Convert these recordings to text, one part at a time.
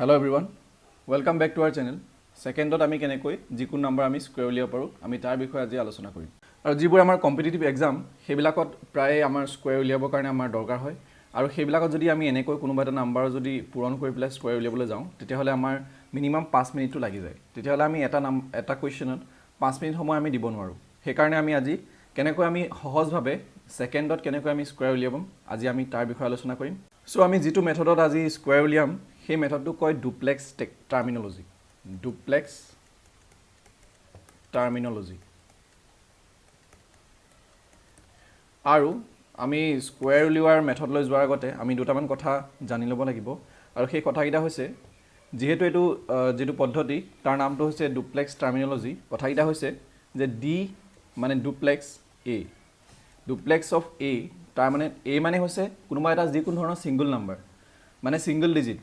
Hello everyone, welcome back to our channel. Secondত আমি কেনেকৈ যিকোনো নাম্বাৰ আমি স্কয়াৰ উলিয়াব পাৰো আমি তাৰ বিষয়ে আজি আলোচনা কৰিম। আৰু যিবোৰ আমাৰ কম্পিটিটিভ এক্সাম সেইবিলাকত প্ৰায় আমাৰ স্কয়াৰ উলিয়াবৰ কাৰণে আমাৰ দৰকাৰ হয় আৰু সেইবিলাকত যদি আমি এনেকৈ কোনোবা এটা নাম্বাৰ যদি পূৰণ কৰি পেলাই স্কয়াৰ উলিয়াবলৈ যাওঁ তেতিয়াহলে আমাৰ মিনিমাম 5 মিনিটটো লাগি যায়। তেতিয়াহলে আমি এটা কোৱেশ্চনত 5 মিনিট সময় আমি দিব নোৱাৰো। সেই কাৰণে আমি আজি কেনেকৈ আমি সহজভাৱে সেকেন্ডত কেনেকৈ আমি স্কয়াৰ উলিয়াবম আজি আমি তাৰ বিষয়ে আলোচনা কৰিম। সো আমি যেটো মেথডত আজি স্কয়াৰ উলিয়াম সেই মেথডটো কয় ডুপ্লেক্স টাৰ্মিনোলজি। ডুপ্লেক্স টাৰ্মিনোলজি। আৰু আমি স্কয়াৰ উলিওৱাৰ মেথড লৈ যোৱাৰ আগতে আমি দুটামান কথা জানি ল'ব লাগিব আৰু সেই কথাকিটা হৈছে যেহেতু এটো যেটো পদ্ধতি তাৰ নামটো হৈছে ডুপ্লেক্স টাৰ্মিনোলজি। কথাকিটা হৈছে যে ডি মানে ডুপ্লেক্স এ, ডুপ্লেক্স অফ এ তাৰ মানে এ মানে হৈছে কোনোবা এটা যিকোনো ধৰণৰ সিঙ্গল নাম্বাৰ মানে সিঙ্গল ডিজিট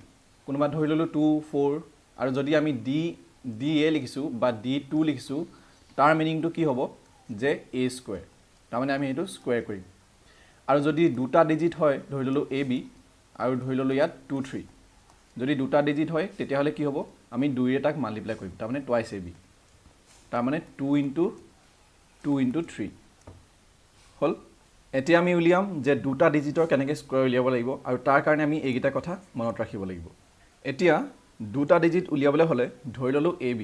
কোনোবা ধৰি ললো 2 4 আৰু যদি আমি ডি এ লিখিছো বা D2 লিখিছো তাৰ মিনিংটো কি হ'ব যে a স্কয়াৰ তাৰ মানে আমি এটো স্কয়াৰ কৰিম। আৰু যদি দুটা ডিজিট হয় ধৰি ললো ab আৰু ধৰি ললো ইয়াত 2 3 যদি দুটা ডিজিট হয় তেতিয়াহলে কি হ'ব আমি 2 ৰে তাক মাল্টিপ্লাই কৰিম তাৰ মানে টুৱাইস ab তাৰ মানে 2 into 3 হল। এতিয়া আমি উলিয়াম যে দুটা ডিজিটৰ কেনেকৈ স্কয়াৰ উলিয়াব লাগিব আৰু তাৰ কাৰণে আমি এইগিটা কথা মনত ৰাখিব লাগিব। এতিয়া দুটা ডিজিট উলিয়াবলৈ হলে ধৰি ললো ab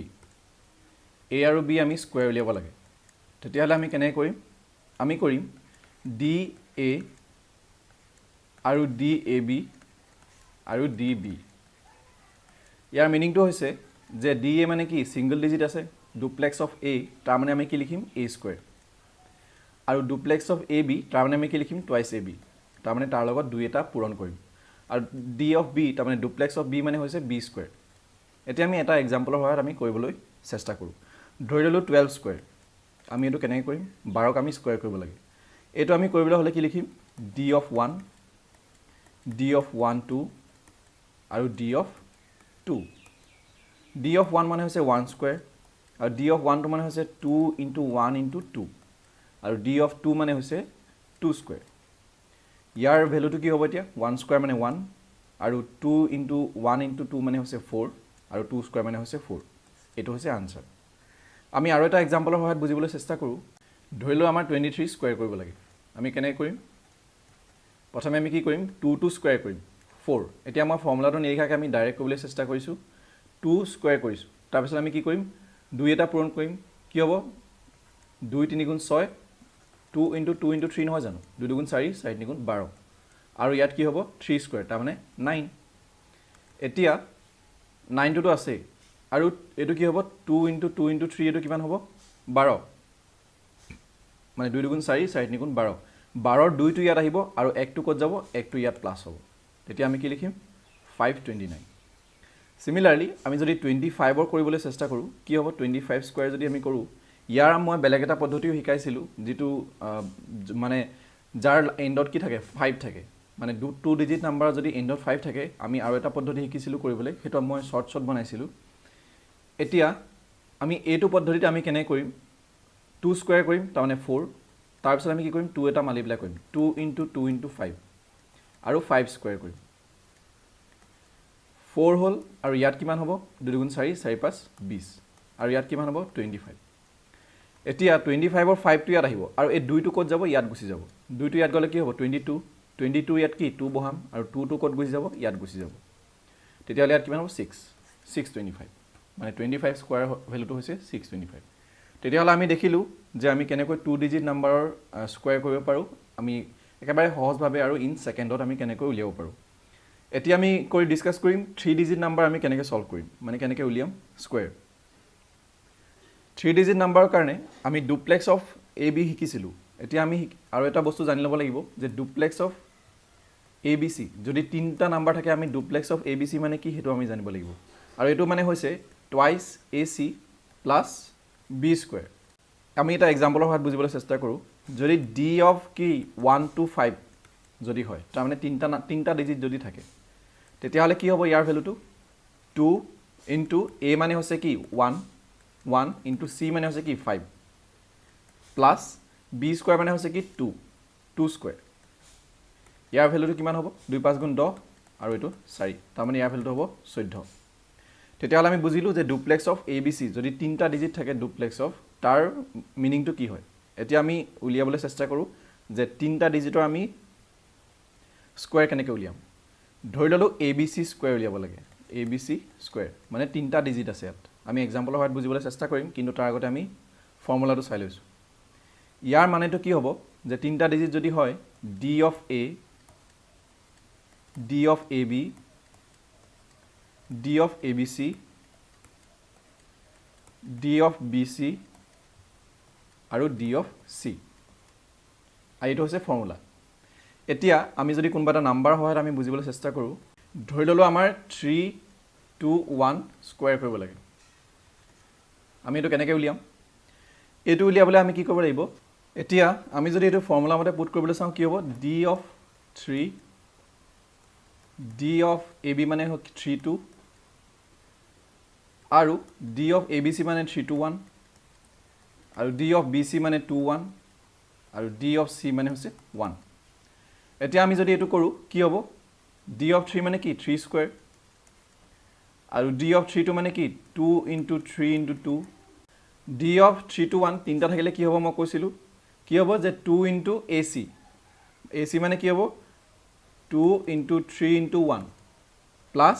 a আৰু b আমি স্কয়াৰ উলিয়াব লাগে তেতিয়াহলে আমি কেনে কৰিম আমি কৰিম da আৰু dab আৰু db। ইয়াৰ মিনিংটো হৈছে যে da মানে কি সিঙ্গল ডিজিট আছে ডুপ্লেক্স অফ a তাৰ মানে আমি কি লিখিম a স্কয়াৰ আৰু ডুপ্লেক্স অফ ab তাৰ মানে আমি কি লিখিম টুৱাইস ab তাৰ মানে তাৰ লগত দুই এটা পূৰণ কৰিম আৰু d অফ b তাৰ মানে ডুপ্লেক্স অফ b মানে হৈছে b স্কয়াৰ। এতিয়া আমি এটা এক্সাম্পলৰ সহায়ত আমি কৰিবলৈ চেষ্টা কৰো। ধৰি ললো 12 স্কয়াৰ আমি এটো কেনেকৈ কৰিম 12ক আমি স্কয়াৰ কৰিব লাগে। এটো আমি কৰিবলৈ হলে কি লিখিম d of 1 d of 1 2 আৰু d of 2। d of 1 মানে হৈছে 1 স্কয়াৰ আৰু d of 1 টো মানে হৈছে 2 into 1 into 2 আৰু d of 2 মানে হৈছে 2 স্কয়াৰ। ইয়াৰ ভ্যালুটো কি হ'ব এতিয়া 1 স্কয়াৰ মানে 1 আৰু 2 into 1 into 2 মানে হৈছে 4 আৰু 2 স্কয়াৰ মানে হৈছে 4। এটো হৈছে আনসাৰ। আমি আৰু এটা এক্সাম্পলৰ সহায়ত বুজিবলৈ চেষ্টা কৰো। ধৰি লও আমাৰ 23 স্কয়াৰ কৰিব লাগে আমি কেনে কৰিম প্ৰথমে আমি কি কৰিম 2 স্কয়াৰ কৰিম 4। এতিয়া আমাৰ ফৰ্মুলাটো নিলিখাকে আমি ডাইৰেক্ট কৰিবলৈ চেষ্টা কৰিছো 2 স্কয়াৰ কৰিছো তাৰ পিছত আমি কি কৰিম 2 এটা পূৰণ কৰিম কি হ'ব 2 3 গুণ 6 2 into 2 into 3 নহয় জানো 2 গুণ 4 4 3 গুণ 12 আৰু ইয়াত কি হ'ব 3 স্কয়াৰ তাৰ মানে 9। এতিয়া 9 টো আছে আৰু এটো কি হ'ব 2 into 2 into 3 এটো কিমান হ'ব 12 মানে 2 গুণ 4 4 3 গুণ 12 12ৰ 2 টো ইয়াত আহিব আৰু 1 টো কত যাব 1 টো ইয়াত প্লাস হ'ব তেতিয়া আমি কি লিখিম 529। সিমিলাৰলি আমি যদি 25 ৰ কৰিবলৈ চেষ্টা কৰো কি হ'ব 25 স্কয়াৰ যদি আমি কৰো ইয়াৰ মই বেলেগ এটা পদ্ধতিও শিকাইছিলো যেটো মানে যাৰ এন্ডত কি থাকে 5 থাকে মানে 2 ডিজিট নাম্বাৰ যদি এন্ডত 5 থাকে আমি আৰু এটা পদ্ধতি শিকিছিলো কৰিবলৈ হেতু মই শৰ্ট বনাইছিলো। এতিয়া আমি এটো পদ্ধতিতে আমি কেনে কৰিম 2 স্কয়াৰ কৰিম তাৰ মানে 4 তাৰ পিছত আমি কি কৰিম 2 এটা মাল্টিপ্লাই কৰিম 2 into 2 into 5 আৰু 5 স্কয়াৰ কৰিম 4 হল আৰু ইয়াত কিমান হ'ব 2 গুণ 4 4 5 20 আৰু ইয়াত কিমান হ'ব 25। এতিয়া 25 ৰ 5 টো ইয়াত আহিব আৰু এই 2 টো কত যাব ইয়াত গুছি যাব 2 টো ইয়াত গলে কি হ'ব 22 ইয়াত কি 2 বহাম আৰু 2 টো কত গুছি যাব ইয়াত গুছি যাব তেতিয়াহলে ইয়াত কিমান হ'ব 625 মানে 25 স্কয়াৰ ভ্যালুটো হৈছে 625। তেতিয়াহলে আমি দেখিলো যে আমি কেনেকৈ 2 ডিজিট নাম্বাৰৰ স্কয়াৰ কৰিব পাৰো আমি একেবাৰে সহজভাৱে আৰু ইন সেকেন্ডত আমি কেনেকৈ উলিয়াব পাৰো। এতিয়া আমি ডিসকাস কৰিম 3 ডিজিট নাম্বাৰ আমি কেনেকৈ সলভ কৰিম মানে কেনেকৈ উলিয়াম স্কয়াৰ। 3 ডিজিট নাম্বাৰৰ কাৰণে আমি ডুপ্লেক্স অফ ab শিকিছিলো। এতিয়া আমি আৰু এটা বস্তু জানি ল'ব লাগিব যে ডুপ্লেক্স অফ abc যদি তিনটা নাম্বাৰ থাকে আমি ডুপ্লেক্স অফ abc মানে কি হেতু আমি জানিব লাগিব আৰু এটো মানে হৈছে twice ac plus b square. আমি এটা এক্সাম্পলৰ সহায়ত বুজিবলৈ চেষ্টা কৰো যদি d of কি 1 to 5 যদি হয় তাৰ মানে তিনটা ডিজিট যদি থাকে তেতিয়াহলে কি হ'ব ইয়াৰ ভ্যালুটো 2 into a মানে হৈছে কি 1 into c মানে হৈছে কি 5 plus b স্কয়াৰ মানে হৈছে কি 2 স্কয়াৰ। ইয়াৰ ভ্যালুটো কিমান হ'ব 2 5 গুণ 10 আৰু এইটো 4 তাৰমানে ইয়াৰ ভেলুটো হ'ব 14 তেতিয়াহ'লে আমি বুজিলোঁ যে duplex of A B C যদি 3টা ডিজিট থাকে ডুপ্লেক্স অফ তাৰ মিনিংটো কি হয় এতিয়া আমি উলিয়াবলৈ চেষ্টা কৰোঁ যে 3টা ডিজিটৰ আমি স্কোয়াৰ কেনেকৈ উলিয়াম ধৰি ললোঁ এ বি চি স্কোয়াৰ উলিয়াব লাগে এ বি চি স্কোয়াৰ মানে 3টা ডিজিট আছে ইয়াত আমি এক্সাম্পলৰ সহায়ত বুজিবলৈ চেষ্টা কৰিম কিন্তু তাৰ আগতে আমি ফৰ্মুলাটো চাই লৈছোঁ ইয়াৰ মানেটো কি হ'ব যে 3টা ডিজিট যদি হয় D of A D of A B D of A B C D of B C আৰু ডি অফ চি আৰু এইটো হৈছে ফৰ্মুলা এতিয়া আমি যদি কোনোবা এটা নাম্বাৰ সহায়ত আমি বুজিবলৈ চেষ্টা কৰোঁ ধৰি ললোঁ আমাৰ 3 2 1 স্কোয়াৰ কৰিব লাগে আমি এইটো কেনেকৈ উলিয়াম এইটো উলিয়াবলৈ আমি কি কৰিব লাগিব এতিয়া আমি যদি এইটো ফৰ্মুলা মতে পুট কৰিবলৈ চাওঁ কি হ'ব D of 3 D of A B মানে 3 2 আৰু D of A B C মানে 3 2 1 আৰু ডি অফ বি চি মানে 2 1 আৰু ডি অফ চি মানে হৈছে 1 এতিয়া আমি যদি এইটো কৰোঁ কি হ'ব ডি অফ 3 মানে কি 3 স্কোয়াৰ আৰু ডি অফ 3 মানে কি 2 ইনটু 3 ইনটু 2 ডি অফ 3 2 1 তিনিটা থাকিলে কি হ'ব মই কৈছিলোঁ কি হ'ব যে 2 ইনটু এ চি মানে কি হ'ব 2 into 3 into 1 plus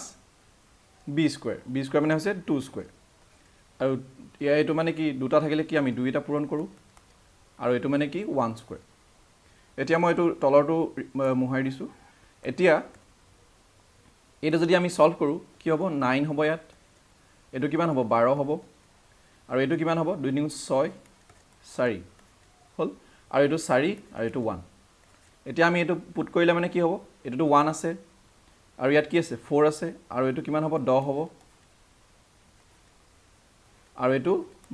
B square মানে হৈছে 2 স্কোয়াৰ আৰু এইটো মানে কি দুটা থাকিলে কি আমি দুইটা পূৰণ কৰোঁ আৰু এইটো মানে কি 1 স্কোয়াৰ এতিয়া মই এইটো তলৰটো মোহাৰি দিছোঁ এতিয়া এইটো যদি আমি সলভ কৰোঁ কি হ'ব 9 হ'ব ইয়াত এইটো কিমান হ'ব 12 হ'ব আৰু এইটো কিমান হ'ব 2 9 6 4 হ'ল আৰু এইটো 4 আৰু এইটো 1 এতিয়া আমি এইটো পুট কৰিলে মানে কি হ'ব এইটোতো 1 আছে আৰু ইয়াত কি আছে 4 আছে আৰু এইটো কিমান হ'ব 10 হ'ব আৰু এইটো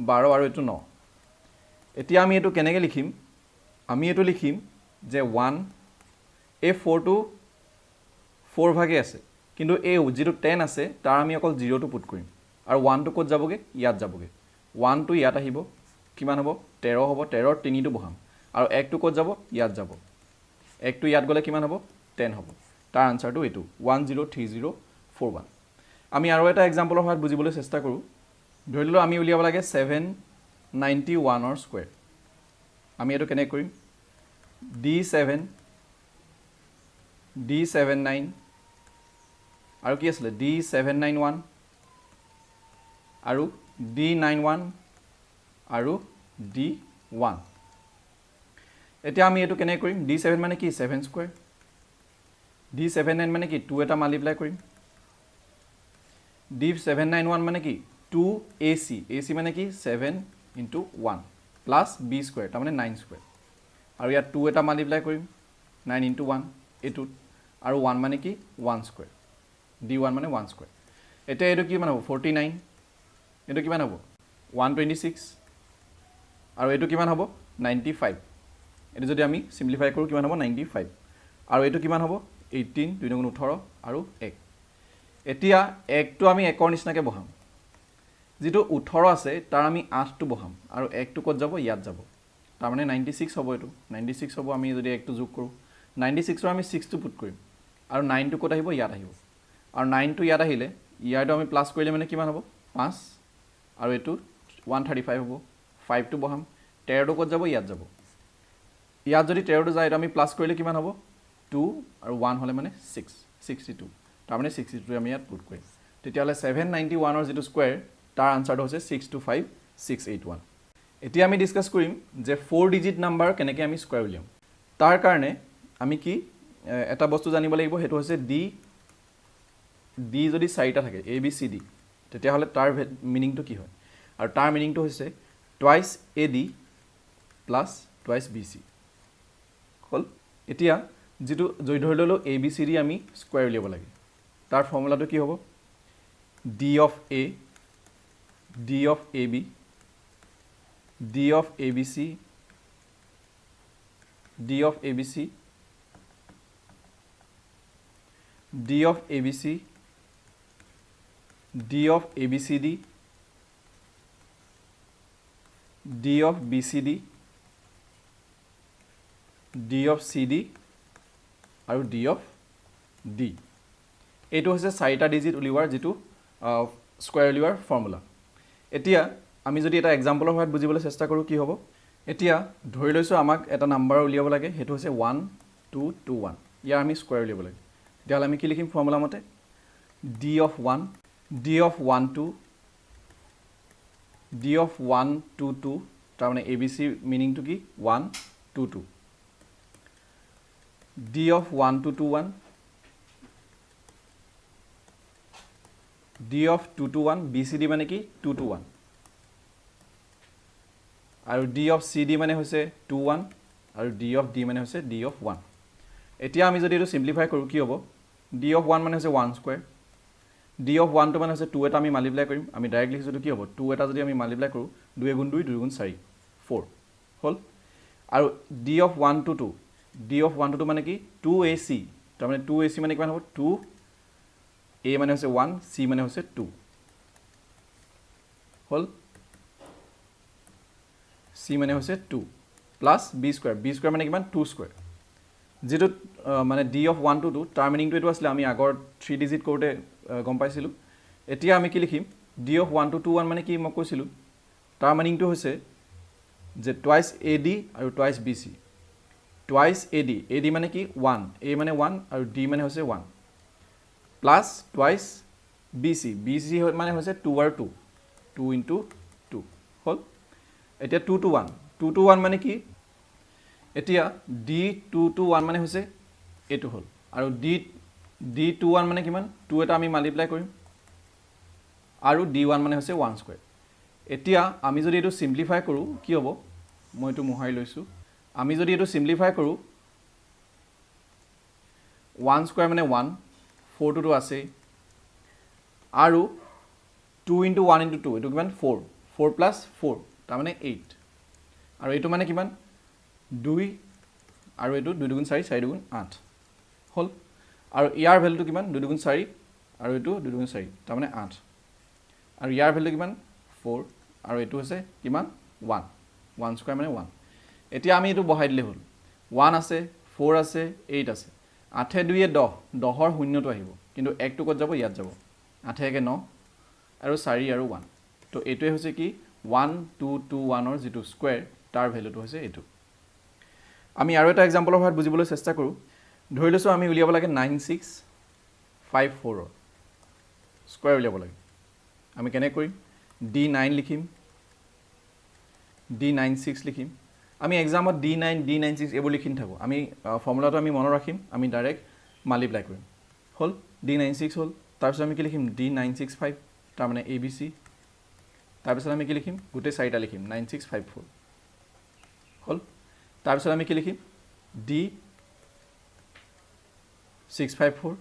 12 আৰু এইটো 9 এতিয়া আমি এইটো কেনেকৈ লিখিম আমি এইটো লিখিম যে 1 এই 4টো 4 ভাগে আছে কিন্তু এই যিটো 10 আছে তাৰ আমি অকল 0টো পুট কৰিম আৰু 1টো ক'ত যাবগে ইয়াত যাবগে 1টো ইয়াত আহিব কিমান হ'ব 13 হ'ব 13ৰ 3টো বহাম আৰু 1টো ক'ত যাব ইয়াত যাব 1টো ইয়াত গ'লে কিমান হ'ব 10 হ'ব তাৰ আনসাৰটো এইটো 103041 আমি আৰু এটা এক্সাম্পলৰ সহায়ত বুজিবলৈ চেষ্টা কৰোঁ ধৰি ললোঁ আমি উলিয়াব লাগে 791ৰ স্কোয়াৰ আমি এইটো কেনেকৈ কৰিম D79 আৰু কি আছিলে D791 আৰু D91 আৰু D1 এতিয়া আমি এইটো কেনেকৈ কৰিম D7 মানে কি 7 স্কোয়াৰ D79 মানে কি 2 এটা মাল্টিপ্লাই কৰিম D791 মানে কি 2AC AC মানে কি 7 ইনটু 1 প্লাছ B স্কোয়াৰ তাৰমানে 9 স্কোয়াৰ আৰু ইয়াত 2 এটা মাল্টিপ্লাই কৰিম 9 ইনটু 1 এইটোত আৰু 1 মানে কি 1 স্কোয়াৰ D1 মানে 1 স্কোয়াৰ এতিয়া এইটো কিমান হ'ব 49 এইটো কিমান হ'ব 126 আৰু এইটো কিমান হ'ব 95 এইটো যদি আমি সিম্পলিফাই কৰোঁ কিমান হ'ব 95 আৰু এইটো কিমান হ'ব 18 2 গুণ 18 আৰু 1 এতিয়া 1টো আমি 1ৰ নিচিনাকৈ বহাম যিটো 18 আছে তাৰ আমি 8টো বহাম আৰু 1টো ক'ত যাব ইয়াত যাব তাৰমানে 96 হ'ব এইটো 96 হ'ব আমি যদি 1টো যোগ কৰোঁ 96ৰ আমি 6টো পুট কৰিম আৰু 9টো ক'ত আহিব ইয়াত আহিব আৰু 9টো ইয়াত আহিলে ইয়াৰটো আমি প্লাছ কৰিলে মানে কিমান হ'ব 5 আৰু এইটো 135 হ'ব 5টো বহাম 13টো ক'ত যাব ইয়াত যাব ইয়াত যদি 13টো যায় এইটো আমি প্লাছ কৰিলে কিমান হ'ব 2 আৰু 1 হ'লে মানে 62 তাৰমানে 62 আমি ইয়াত পুট কৰিম তেতিয়াহ'লে 791ৰ যিটো স্কোয়াৰ তাৰ আনসাৰটো হৈছে 625681 এতিয়া আমি ডিসকাস কৰিম যে 4 ডিজিট নাম্বাৰ কেনেকৈ আমি স্কোয়াৰ উলিয়াম তাৰ কাৰণে আমি কি এটা বস্তু জানিব লাগিব হেতু হৈছে ডি যদি 4টা থাকে এ বি চি ডি তেতিয়াহ'লে তাৰ মিনিংটো কি হয় আৰু তাৰ মিনিংটো হৈছে twice A D plus twice B C হ'ল এতিয়া যেটো যদি ধৰি ললোঁ এ বি চি ডি আমি স্কোয়াৰ উলিয়াব লাগে তাৰ ফৰ্মুলাটো কি হ'ব D of A D of A B D of A B C D of A B C D of A B C D of A B C D D of B C D D of C D আৰু D of D এইটো হৈছে 4টা digit উলিওৱাৰ যেটো square উলিওৱাৰ formula এতিয়া আমি যদি এটা এক্সাম্পলৰ সহায়ত বুজিবলৈ চেষ্টা কৰো কি হ'ব এতিয়া ধৰি লৈছো আমাক এটা নাম্বাৰ উলিয়াব লাগে হেতু হৈছে 1 2 2 1 ইয়াৰ আমি স্কয়াৰ উলিয়াব লাগে তেতিয়াহ'লে আমি কি লিখিম ফৰ্মুলা মতে d of 1 d of 1 2 d of 1 2 2 তাৰ মানে abc মিনিং টু কি 1 2 2 d of 1 2 2 1 d of 2 2 1 bcd মানে কি 2 2 1 আৰু d of cd মানে হৈছে 2 1 আৰু d of d মানে হৈছে d of 1 এতিয়া আমি যদি এটো সিম্পলিফাই কৰো কি হ'ব d of 1 মানে হৈছে 1 স্কয়াৰ d of 1 to মানে হৈছে 2 এটা আমি মাল্টিপ্লাই কৰিম আমি ডাইৰেক্ট লিখিছো কি হ'ব 2 এটা যদি আমি মাল্টিপ্লাই কৰো 2 গুণ 2 2 গুণ 4 4 হল আৰু d of 1 to 2 d of 1 to 2 মানে কি 2ac তাৰ মানে 2ac মানে কিমান হ'ব 2 a মানে হৈছে 1 c মানে হৈছে 2 হল c মানে হৈছে 2 প্লাস b স্কয়াৰ মানে কিমান 2 স্কয়াৰ যেটো মানে d of 1 to 2 তাৰ মিনিং টু এটো আছিল আমি আগৰ 3 ডিজিট কৰোতে গম পাইছিলো এতিয়া আমি কি লিখিম d of 1 to 2 1 মানে কি মই কৈছিলো তাৰ মিনিং টু হৈছে যে টুৱাইস ad আৰু টুৱাইস bc টুৱাইস ad মানে কি 1 a মানে 1 আৰু d মানে হৈছে 1 প্লাস টুৱাইস bc মানে হৈছে 2 আৰু 2 2 into 2 হল এতিয়া 2 to 1 2 to 1 মানে কি এতিয়া d2 to 1 মানে হৈছে এটো হল আৰু d21 মানে কিমান 2 এটা আমি মাল্টিপ্লাই কৰিম আৰু d1 মানে হৈছে 1 স্কয়াৰ এতিয়া আমি যদি এটো সিম্পলিফাই কৰো কি হ'ব মই এটো মোহাই লৈছো আমি যদি এটো সিম্পলিফাই কৰো 1 স্কয়াৰ মানে 1 4 to 2 আছে আৰু 2 into 1 into 2 এটো কিমান 4 4 plus 4 তাৰ মানে 8 আৰু এটো মানে কিমান 2 আৰু এটো 2 গুণ 4 4 গুণ 8 হল আৰু ইয়াৰ ভ্যালুটো কিমান 2 গুণ 4 আৰু এটো 2 গুণ 4 তাৰ মানে 8 আৰু ইয়াৰ ভ্যালু কিমান 4 আৰু এটো হৈছে কিমান 1 1 স্কয়াৰ মানে 1 এতিয়া আমি এটো বহাই দিলে হল 1 আছে 4 আছে 8 আছে 8 2 10 10ৰ শূন্যটো আহিব কিন্তু 1 টো কত যাব ইয়াত যাব 8 1 9 আৰু 4 আৰু 1 তো এটোই হৈছে কি 1 2 2 1 ৰ যেটো স্কয়াৰ তাৰ ভ্যালুটো হৈছে এটো আমি আৰু এটা এক্সাম্পলৰ সহায়ত বুজিবলৈ চেষ্টা কৰো ধৰি লৈছো আমি উলিয়াব লাগে 9654 স্কয়াৰ উলিয়াব লাগে আমি কেনে কৰিম d9 লিখিম d96 লিখিম আমি এক্সামত d9 d96 এবোৰ লিখিন থাকো আমি ফৰ্মুলাটো আমি মনত ৰাখিম আমি ডাইৰেক্ট মাল্টিপ্লাই কৰিম হল d96 হল তাৰ পিছত আমি কি লিখিম d965 তাৰ মানে abc তাৰ পিছত আমি কি লিখিম গুটে 4টা লিখিম 9654 হল তাৰ পিছত আমি কি লিখিম d654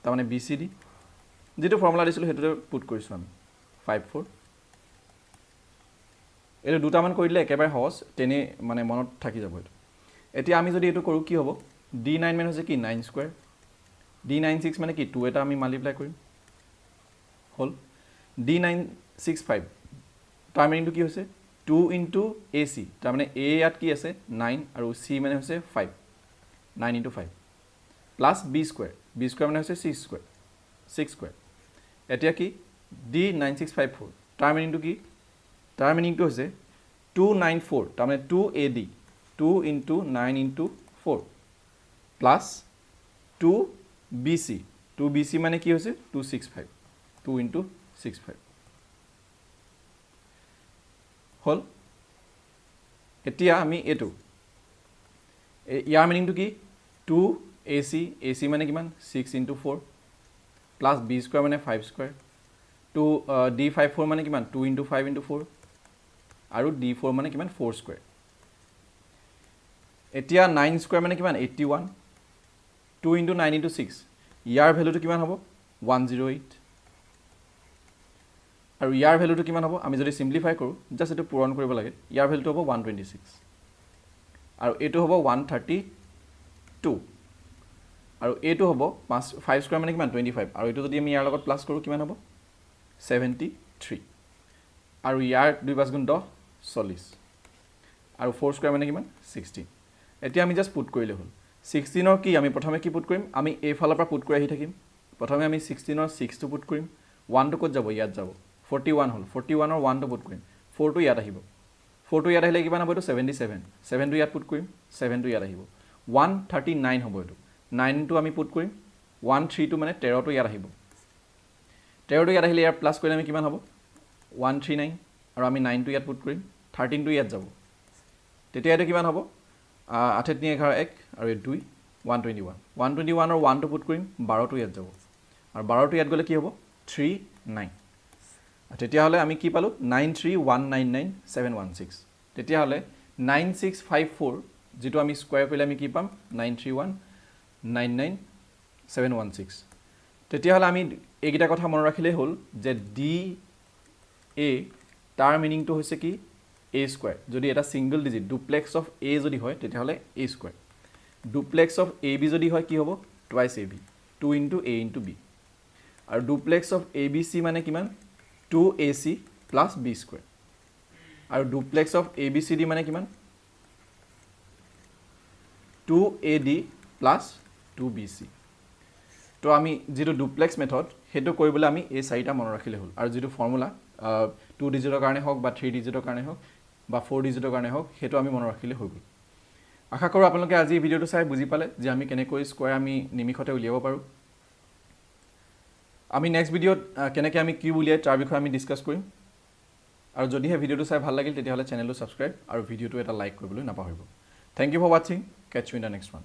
তাৰ মানে bcd যেটো ফৰ্মুলা দিছিল হেতুতে পুট কৰিছো আমি 54 এটো দুটা মান কৰিলে একেবাৰে সহজ তেনে মানে মনত থাকি যাব এটো এতিয়া আমি যদি এটো কৰো কি হ'ব d9 মানে হৈছে কি 9 স্কয়াৰ d96 মানে কি 2 এটা আমি মাল্টিপ্লাই কৰিম হল d965 তাৰ মিনিংটো কি হৈছে 2 into ac তাৰ মানে a ইয়াত কি আছে 9 আৰু c মানে হৈছে 5 9 into 5 প্লাস b স্কয়াৰ মানে হৈছে 6 স্কয়াৰ এতিয়া কি d9654 তাৰ মিনিংটো কি তাৰ মিনিংটো হৈছে 294 তাৰ মানে 2ad 2 into 9 into 4 plus 2bc মানে কি হৈছে 265 2 into 65 হল এতিয়া আমি এটো ইয়াৰ মিনিংটো কি 2ac মানে কিমান 6 into 4 প্লাস b স্কয়াৰ মানে 5 স্কয়াৰ 2 d54 মানে কিমান 2 into 5 into 4 আৰু d4 মানে কিমান 4 স্কয়াৰ এতিয়া 9 স্কয়াৰ মানে কিমান 81 2 into 9 into 6 ইয়াৰ ভ্যালুটো কিমান হ'ব 108 আৰু ইয়াৰ ভ্যালুটো কিমান হ'ব আমি যদি সিম্পলিফাই কৰো জাস্ট এটো পূৰণ কৰিব লাগে ইয়াৰ ভ্যালুটো হ'ব 126 আৰু এটো হ'ব 132 আৰু এটো হ'ব 5 স্কয়াৰ মানে কিমান 25 আৰু এটো যদি আমি ইয়াৰ লগত প্লাস কৰো কিমান হ'ব 73 আৰু ইয়াৰ 2 5 গুণ 10 40 আৰু 4 স্কয়াৰ মানে কিমান 16 এতিয়া আমি জাস্ট পুট কৰিলে হল 16 ৰ কি আমি প্ৰথমে কি পুট কৰিম আমি এই ফালৰ পৰা পুট কৰি আহি থাকিম প্ৰথমে আমি 16ৰ 6টো পুট কৰিম 1টো ক'ত যাব ইয়াত যাব 41 হ'ল 41ৰ 1টো পুট কৰিম 4টো ইয়াত আহিব 4টো ইয়াত আহিলে কিমান হ'ব এইটো 77 7টো ইয়াত পুট কৰিম 7টো ইয়াত আহিব 139 হ'ব এইটো 9টো আমি পুট কৰিম 13টো মানে 13টো ইয়াত আহিব 13টো ইয়াত আহিলে ইয়াৰ প্লাছ কৰিলে আমি কিমান হ'ব 139 আৰু আমি 9টো ইয়াত পুট কৰিম 13টো ইয়াত যাব তেতিয়া এইটো কিমান হ'ব 8 3 11 1 আৰু 2 121 121ৰ 1টো পুট কৰিম 12টো ইয়াত যাব আৰু 12টো ইয়াত গ'লে কি হ'ব 39 তেতিয়াহ'লে আমি কি পালোঁ 93199,716 তেতিয়াহ'লে 9654 যিটো আমি স্কোৱাৰ কৰিলে আমি কি পাম 93199,716 তেতিয়াহ'লে আমি এইকেইটা কথা মনত ৰাখিলেই হ'ল যে ডি এ তাৰ মিনিংটো হৈছে কি এ স্কোৱাৰ যদি এটা single digit duplex of a যদি হয় তেতিয়াহ'লে a square duplex of A b যদি হয় কি হ'ব twice a b 2 into a into b আৰু duplex of A B C মানে কিমান 2ac প্লাছ বি স্কোৱাৰ আৰু duplex of A B C d মানে কিমান 2ad প্লাছ 2bc তো আমি যেটো ডুপ্লেক্স মেথড হেতু কৰিবলৈ আমি এই চাৰিটা মনত ৰাখিলে হ'ল আৰু যেটো ফৰ্মুলা 2 ডিজিটৰ কাৰণে হওক বা 3 ডিজিটৰ কাৰণে হওক বা 4 ডিজিটৰ কাৰণে হওক হেতু আমি মনত ৰাখিলে হৈ গ'ল আশা কৰোঁ আপোনালোকে আজি এই ভিডিঅটো চাই বুজি পালে যে আমি কেনেকৈ স্কোৱাৰ আমি নিমিষতে উলিয়াব পাৰোঁ আমি নেক্সট ভিডিঅ'ত কেনেকৈ আমি কিউব উলিয়াই তাৰ বিষয়ে আমি ডিছকাছ কৰিম আৰু যদিহে ভিডিঅ'টো চাই ভাল লাগিল তেতিয়াহ'লে চেনেলটো ছাবস্ক্ৰাইব আৰু ভিডিঅ'টো এটা লাইক কৰিবলৈ নাপাহৰিব থ্যাংক ইউ ফৰ ৱাচিং catch you in the next one